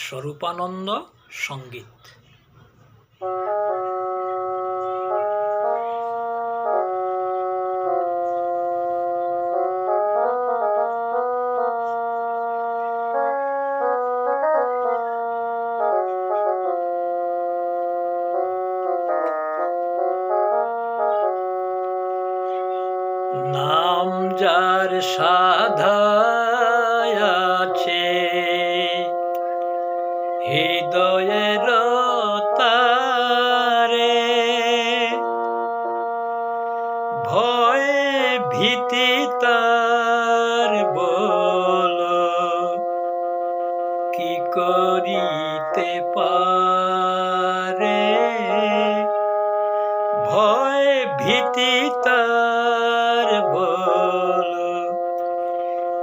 স্বরূপানন্দ সঙ্গীত। নাম যার সাধায় আছে হৃদয়ের তারে, ভয় ভীতি তার বল কি করিতে পারে, ভয় ভীতি তার বল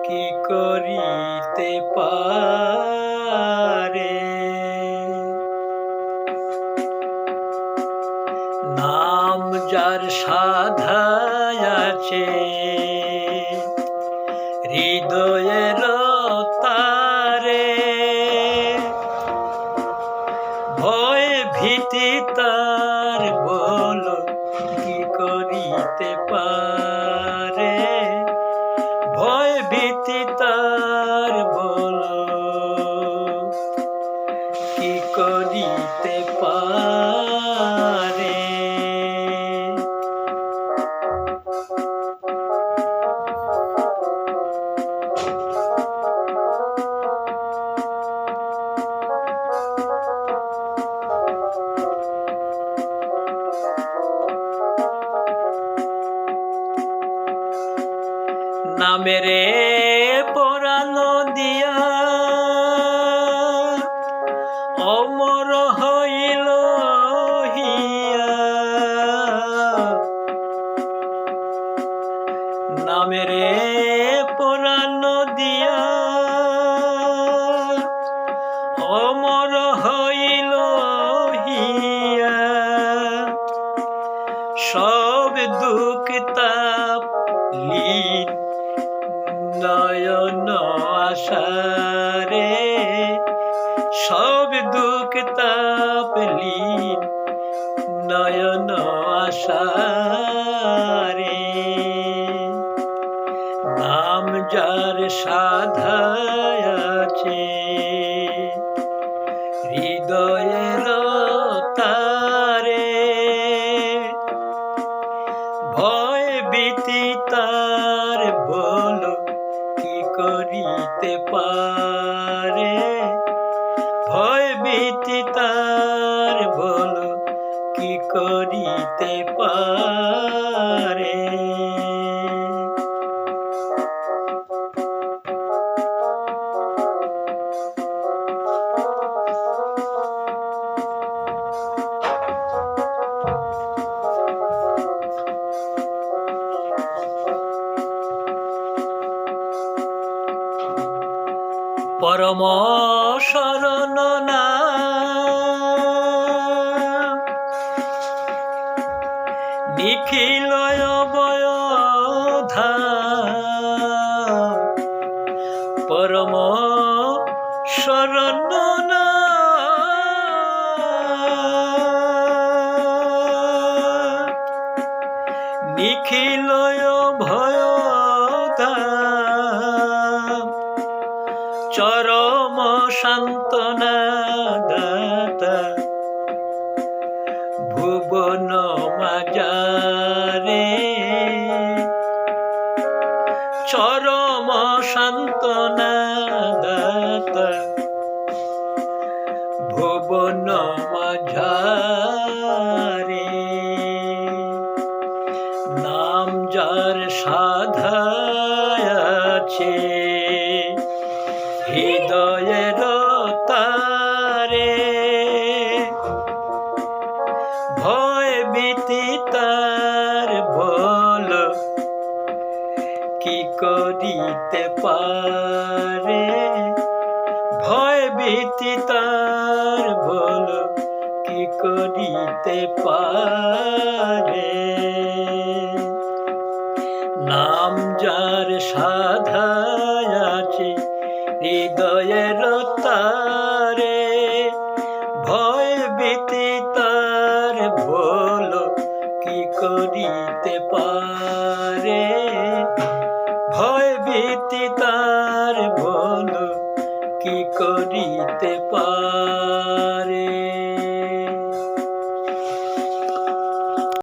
কি করিতে পারে। নাম যার সাধায় আছে হৃদয়ের তারে, ভয় ভীতি তার বল কি করিতে পারে, ভয় ভীতি তার বল কি করিতে পারে। নামেরে পরাণ দিয়া অমর হইল হিয়া, নামেরে পরাণ দিয়া অমর হইল হিয়া, সব দুঃখ তাপ লীন নয়ন আশারে, সব দুঃখ তাপ লীন নয়ন আশারে। নাম যার সাধায় আছে হৃদয়ের তারে, ভয় ভীতি তার বল কি করিতে পারে, ভয় ভীতি তার বল কি করিতে পারে। পরম শরণ নাম নিখিল অবয়ধাম, পরম শরণ নাম নিখিল অভয়ধাম, চরম সান্ত্বনা দাতা ভুবন মাঝারে, চরম সান্ত্বনা দাতা ভুবন মাঝারে। নাম যার সাধায় আছে হৃদয়ের তারে, ভয় ভীতি তার বল কি করিতে পারে, ভয় ভীতি তার বল কি করিতে পারে। নাম যার সাধায় আছে হৃদয়ের তারে, ভীতি তার বলো কি করিতে পারে, ভয় ভীতি তার বলো কি করিতে পারে।